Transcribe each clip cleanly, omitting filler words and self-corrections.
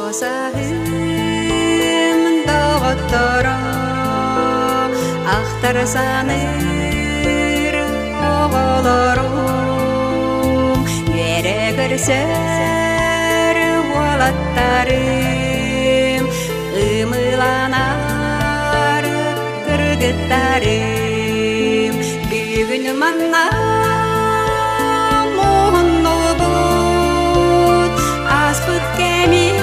Осахым дағыттыра Ақтар саныр оғылырым Ерегірсер уалаттарым Умыланар кыргыттарым Бүгін манна мұғынны бұд Аспыт кәмей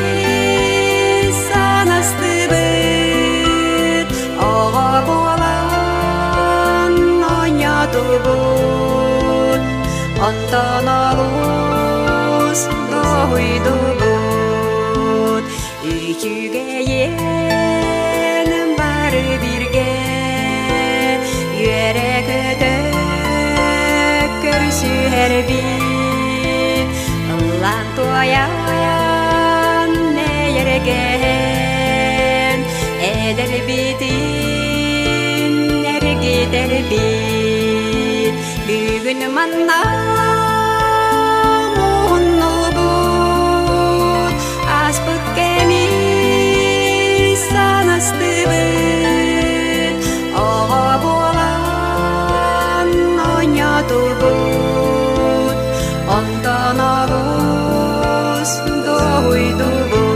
Ondan alus doydu bud Üçüge yenim var birge Yürek ötökkürsü her bir Lan toyan ne yergen Eder bitin er gider bit Бүгін манна мұғынны бұд Аспыт кәмей санасты бұд Оға болан ойнату бұд Ондан алыс дойду бұд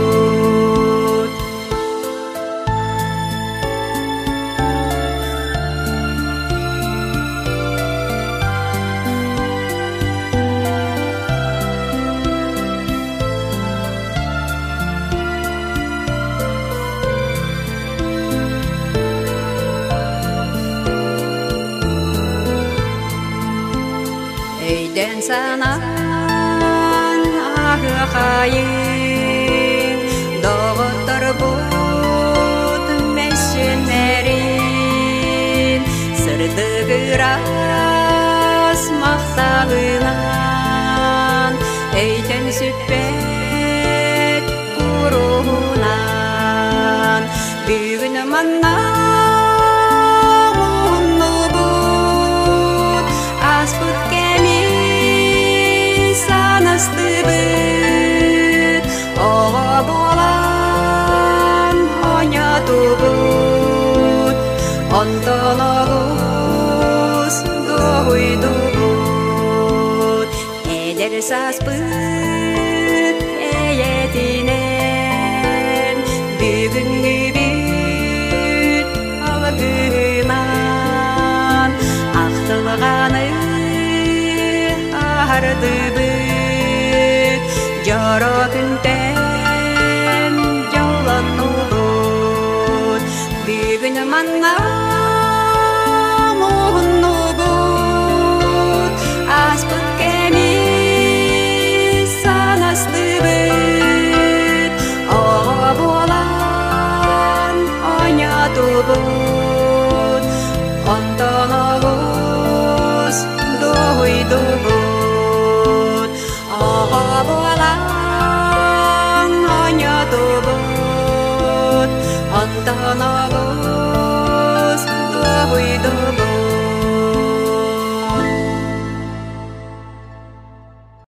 Өйден санан ағы қайын Доғыттыр бұд мәшінерін Сырды ғырас мақтағынан Өйтен сүтпет құруынан Бүгін манна мұғынны бұд Аспыт санасты бұд Оға болан ойнату бұд Ондан алыс дойду бұд Эдер саспыт әйетінен Бүгінгі бүт алғыман Ақтылғаны арды бұд Жара күнтен жаланну бұд Бүгін манна мұғынну бұд Аспыт кәмей санасты бұд Оға болан ойнату бұд Ондан алыс дойду бұд Оға болан ойнату бұд Ондан алыс дойду бұд